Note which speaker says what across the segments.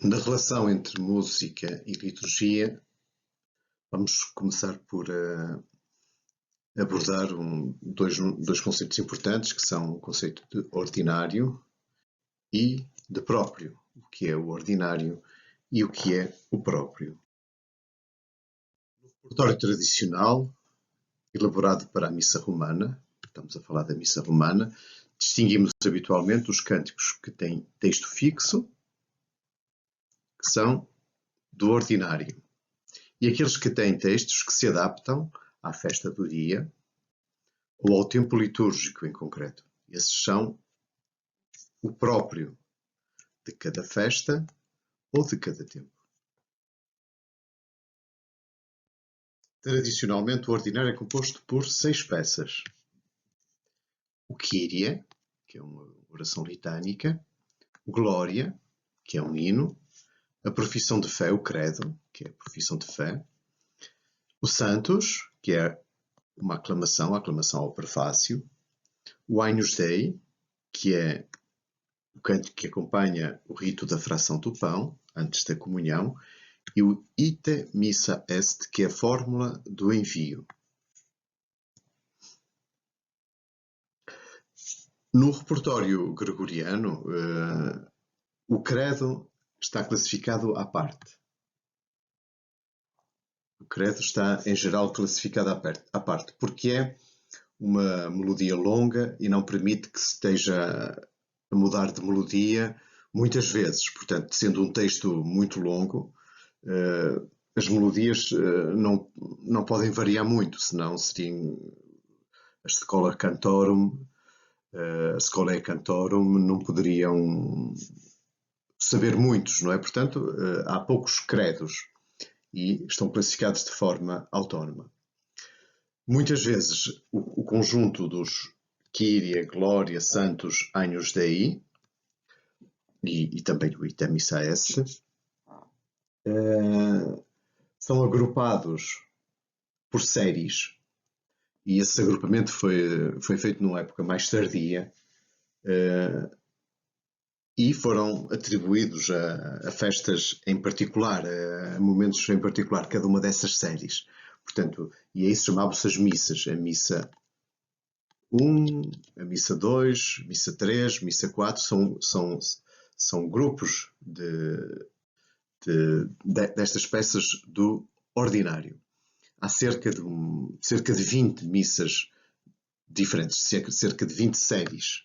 Speaker 1: Na relação entre música e liturgia, vamos começar por abordar dois conceitos importantes, que são o conceito de ordinário e de próprio. O que é o ordinário e o que é o próprio. No repertório tradicional, elaborado para a missa romana, estamos a falar da missa romana, distinguimos habitualmente os cânticos que têm texto fixo, que são do ordinário, e aqueles que têm textos que se adaptam à festa do dia ou ao tempo litúrgico em concreto. Esses são o próprio de cada festa ou de cada tempo. Tradicionalmente, o ordinário é composto por 6 peças. O Kyrie, que é uma oração litânica, o Glória, que é um hino, a profissão de fé, o Credo, que é a profissão de fé, o Santos, que é uma aclamação, a aclamação ao prefácio, o Agnus Dei, que é o cântico que acompanha o rito da fração do pão, antes da comunhão, e o Ite Missa Est, que é a fórmula do envio. No repertório gregoriano, o credo está classificado à parte. O credo está, em geral, classificado à parte, porque é uma melodia longa e não permite que se esteja a mudar de melodia muitas vezes. Portanto, sendo um texto muito longo, as melodias não podem variar muito, senão seriam a Schola Cantorum, a Scholae Cantorum, não poderiam saber muitos, não é? Portanto, há poucos credos e estão classificados de forma autónoma. Muitas vezes o conjunto dos Kyrie, Glória, Santos, Agnus Dei e também o Ite Missa Est são agrupados por séries, e esse agrupamento foi feito numa época mais tardia e foram atribuídos a festas em particular, a momentos em particular, cada uma dessas séries. Portanto, e aí chamavam-se as missas, a missa 1, a missa 2, missa 3, missa 4, são grupos destas peças do ordinário. Há cerca de 20 missas diferentes, cerca de 20 séries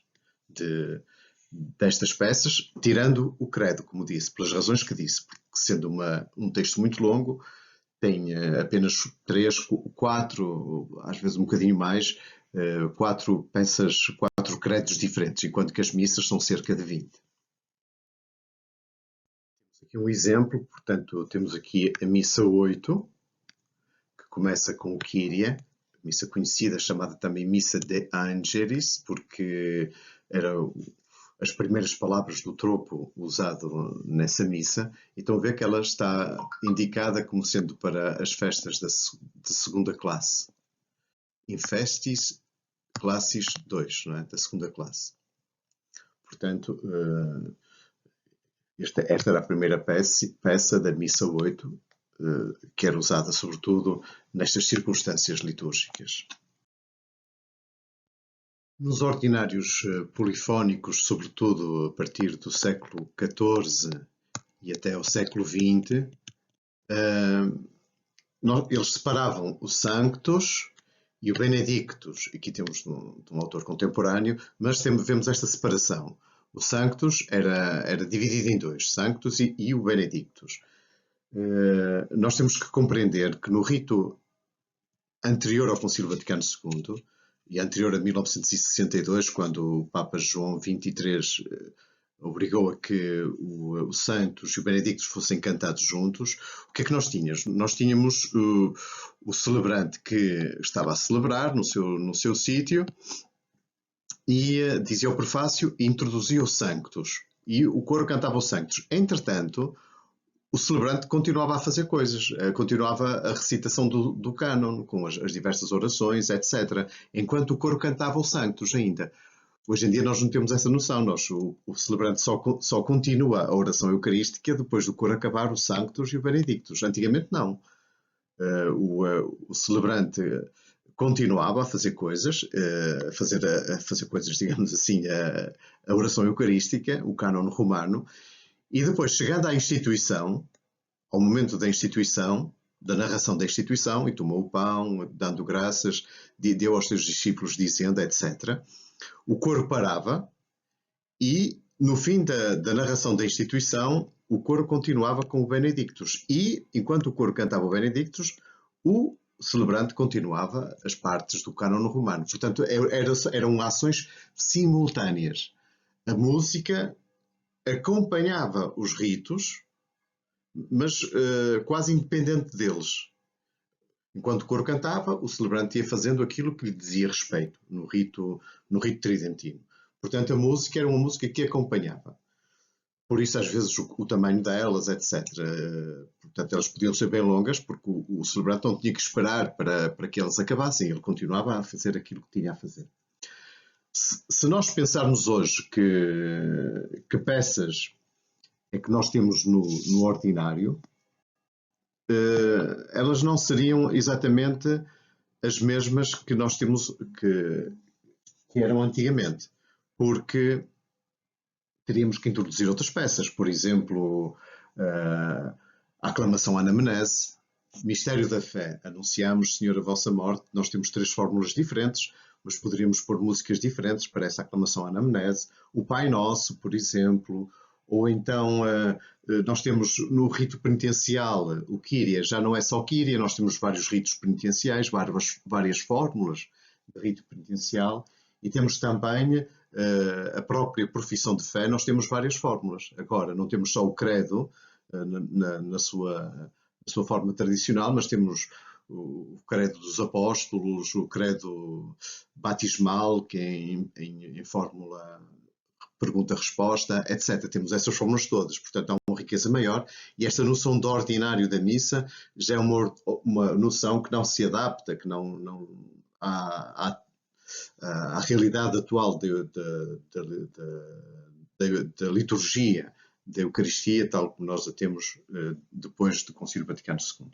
Speaker 1: destas peças, tirando o credo, como disse, pelas razões que disse, porque sendo um texto muito longo, tem apenas 3, 4, às vezes um bocadinho mais, 4 peças, 4 credos diferentes, enquanto que as missas são cerca de 20. Temos aqui um exemplo, portanto, temos aqui a missa 8, que começa com o Kyrie, missa conhecida, chamada também Missa de Angelis, porque eram as primeiras palavras do tropo usado nessa missa. E estão a ver que ela está indicada como sendo para as festas de segunda classe. In festis classis 2, não é? Da segunda classe. Portanto, esta era a primeira peça da missa 8, que era usada sobretudo nestas circunstâncias litúrgicas. Nos ordinários polifónicos, sobretudo a partir do século XIV e até ao século XX, eles separavam o Sanctus e o Benedictus. Aqui temos de um autor contemporâneo, mas vemos esta separação. O Sanctus era dividido em 2, Sanctus e o Benedictus. Nós temos que compreender que no rito anterior ao Concílio Vaticano II e anterior a 1962, quando o Papa João XXIII obrigou a que o Santos e o Benedictus fossem cantados juntos, o que é que nós tínhamos? Nós tínhamos o celebrante que estava a celebrar no seu sítio e dizia o prefácio e introduzia o Sanctus. E o coro cantava o Sanctus. Entretanto, o celebrante continuava a fazer coisas, continuava a recitação do cânon, com as diversas orações, etc., enquanto o coro cantava o Sanctus ainda. Hoje em dia nós não temos essa noção. O celebrante só continua a oração eucarística depois do coro acabar, o Sanctus e o Benedictus. Antigamente não. O celebrante continuava a fazer coisas, a fazer coisas, digamos assim, a oração eucarística, o cânon romano, e depois, chegando à instituição, ao momento da instituição, da narração da instituição, e tomou o pão, dando graças, deu aos seus discípulos, dizendo, etc., o coro parava e, no fim da narração da instituição, o coro continuava com o Benedictus. E, enquanto o coro cantava o Benedictus, o celebrante continuava as partes do cânon romano. Portanto, eram ações simultâneas. A música acompanhava os ritos, mas quase independente deles. Enquanto o coro cantava, o celebrante ia fazendo aquilo que lhe dizia respeito no rito tridentino. Portanto, a música era uma música que acompanhava. Por isso, às vezes, o tamanho delas, etc. Portanto, elas podiam ser bem longas, porque o celebrante não tinha que esperar para que elas acabassem. Ele continuava a fazer aquilo que tinha a fazer. Se nós pensarmos hoje que peças é que nós temos no ordinário, elas não seriam exatamente as mesmas que nós temos, que eram antigamente, porque teríamos que introduzir outras peças, por exemplo, a aclamação à anamnese, mistério da fé, anunciamos, Senhor, a vossa morte. Nós temos 3 fórmulas diferentes, mas poderíamos pôr músicas diferentes para essa aclamação à anamnese, o Pai Nosso, por exemplo, ou então nós temos no rito penitencial o Kyrie, já não é só Kyrie, nós temos vários ritos penitenciais, várias fórmulas de rito penitencial, e temos também a própria profissão de fé, nós temos várias fórmulas. Agora, não temos só o credo na sua forma tradicional, mas temos o credo dos apóstolos, o credo batismal, que é em fórmula pergunta-resposta, etc. Temos essas fórmulas todas, portanto há uma riqueza maior, e esta noção de ordinário da missa já é uma noção que não se adapta, que não à realidade atual da liturgia, da Eucaristia, tal como nós a temos depois do Concílio Vaticano II.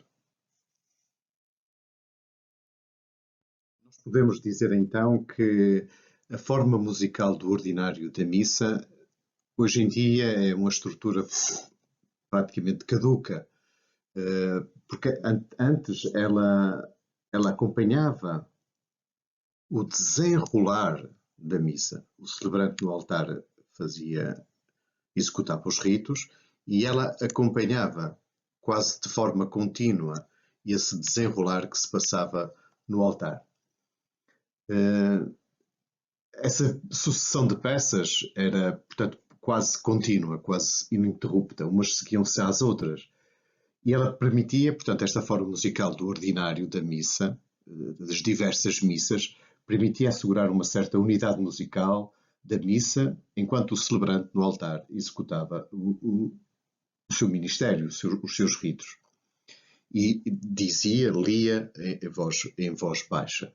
Speaker 1: Nós podemos dizer então que a forma musical do ordinário da missa hoje em dia é uma estrutura praticamente caduca, porque antes ela acompanhava o desenrolar da missa. O celebrante no altar executava os ritos e ela acompanhava quase de forma contínua esse desenrolar que se passava no altar. Essa sucessão de peças era, portanto, quase contínua, quase ininterrupta, umas seguiam-se às outras. E ela permitia, portanto, esta forma musical do ordinário da missa, das diversas missas, permitia assegurar uma certa unidade musical da missa, enquanto o celebrante no altar executava o seu ministério, os seus ritos. E lia em voz baixa.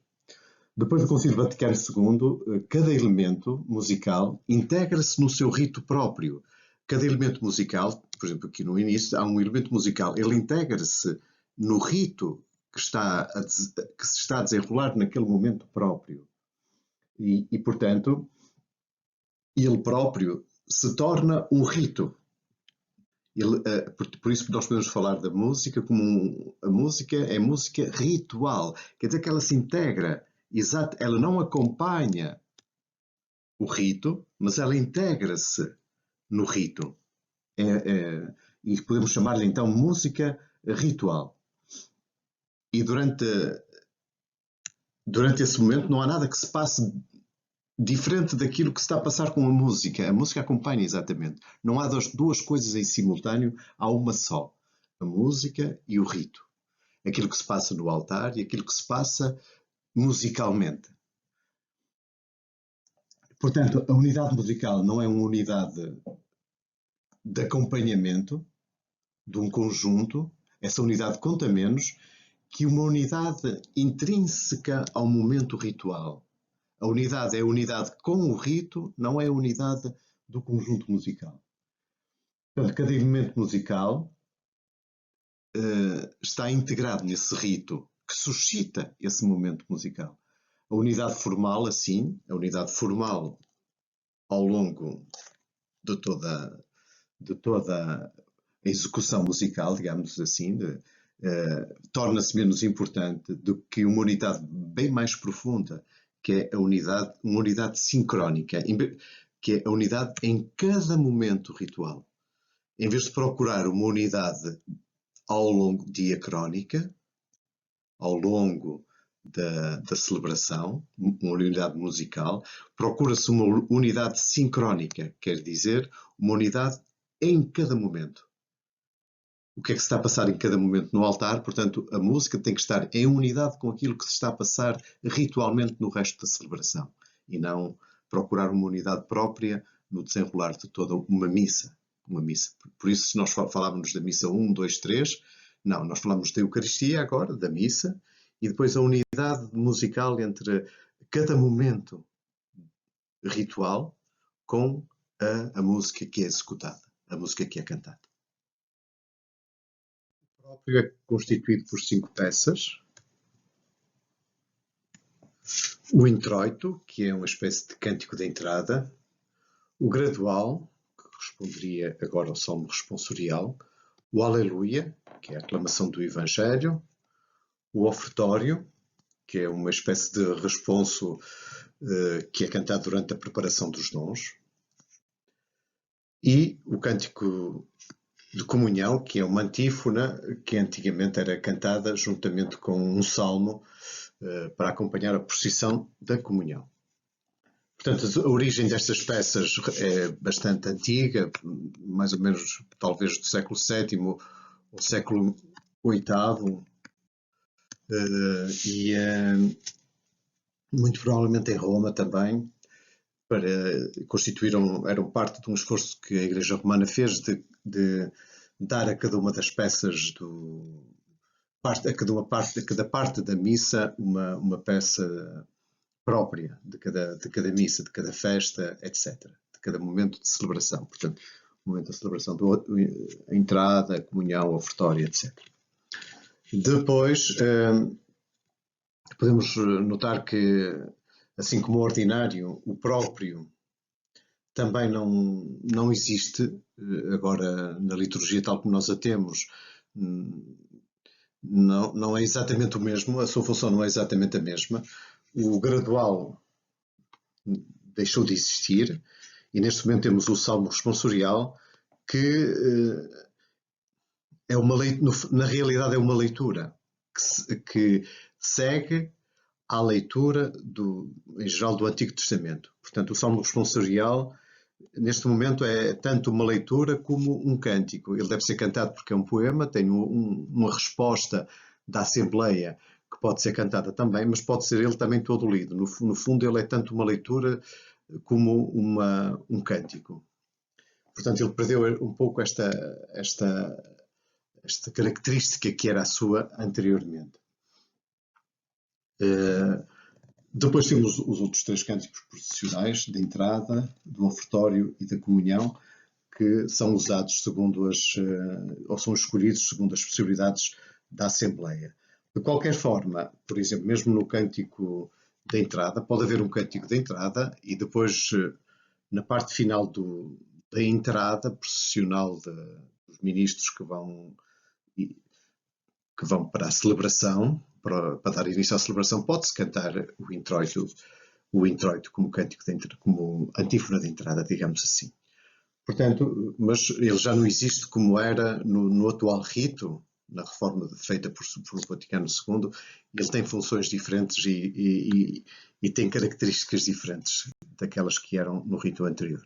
Speaker 1: Depois do Concílio Vaticano II, cada elemento musical integra-se no seu rito próprio. Cada elemento musical, por exemplo, aqui no início, há um elemento musical, ele integra-se no rito que se está a desenrolar naquele momento próprio. E portanto, ele próprio se torna um rito. Por isso que nós podemos falar da música como a música é música ritual. Quer dizer que ela se integra. Exato, ela não acompanha o rito, mas ela integra-se no rito. E podemos chamar-lhe então música ritual. E durante esse momento não há nada que se passe diferente daquilo que se está a passar com a música. A música acompanha exatamente. Não há duas coisas em simultâneo, há uma só. A música e o rito. Aquilo que se passa no altar e aquilo que se passa musicalmente. Portanto, a unidade musical não é uma unidade de acompanhamento de um conjunto. Essa unidade conta menos que uma unidade intrínseca ao momento ritual. A unidade é a unidade com o rito, não é a unidade do conjunto musical. Portanto, cada elemento musical está integrado nesse rito que suscita esse momento musical. A unidade formal, assim, a unidade formal ao longo de toda a execução musical, digamos assim, torna-se menos importante do que uma unidade bem mais profunda, que é uma unidade sincrónica, que é a unidade em cada momento ritual. Em vez de procurar uma unidade ao longo diacrónica, ao longo da celebração, uma unidade musical, procura-se uma unidade sincrónica, quer dizer, uma unidade em cada momento. O que é que se está a passar em cada momento no altar? Portanto, a música tem que estar em unidade com aquilo que se está a passar ritualmente no resto da celebração e não procurar uma unidade própria no desenrolar de toda uma missa. Por isso, se nós falávamos da missa 1, 2, 3, não, nós falamos da Eucaristia agora, da missa, e depois a unidade musical entre cada momento ritual com a música que é executada, a música que é cantada. O próprio é constituído por 5 peças. O introito, que é uma espécie de cântico de entrada. O gradual, que corresponderia agora ao salmo responsorial. O Aleluia, que é a aclamação do Evangelho. O ofertório, que é uma espécie de responso que é cantado durante a preparação dos dons. E o cântico de comunhão, que é uma antífona que antigamente era cantada juntamente com um salmo para acompanhar a procissão da comunhão. Portanto, a origem destas peças é bastante antiga, mais ou menos talvez do século VII ou século VIII, e muito provavelmente em Roma também, eram parte de um esforço que a Igreja Romana fez de dar a cada uma das peças a cada parte da missa uma peça própria de cada missa, de cada festa, etc. De cada momento de celebração. Portanto, o momento da celebração, a entrada, a comunhão, a ofertório, etc. Depois, podemos notar que, assim como o ordinário, o próprio também não existe agora na liturgia tal como nós a temos. Não é exatamente o mesmo, a sua função não é exatamente a mesma. O gradual deixou de existir e neste momento temos o salmo responsorial que na realidade é uma leitura que segue à leitura em geral do Antigo Testamento. Portanto, o salmo responsorial neste momento é tanto uma leitura como um cântico. Ele deve ser cantado porque é um poema, tem uma resposta da Assembleia que pode ser cantada também, mas pode ser ele também todo lido. No fundo, ele é tanto uma leitura como um cântico. Portanto, ele perdeu um pouco esta característica que era a sua anteriormente. Depois temos os outros 3 cânticos processionais, de entrada, do ofertório e da comunhão, que são usados ou são escolhidos segundo as possibilidades da Assembleia. De qualquer forma, por exemplo, mesmo no cântico de entrada, pode haver um cântico de entrada e depois, na parte final da entrada processional dos ministros que vão para a celebração, para dar início à celebração, pode-se cantar o introito como cântico como antífona de entrada, digamos assim. Portanto, mas ele já não existe como era no atual rito, na reforma feita por Vaticano II. Ele tem funções diferentes e tem características diferentes daquelas que eram no rito anterior.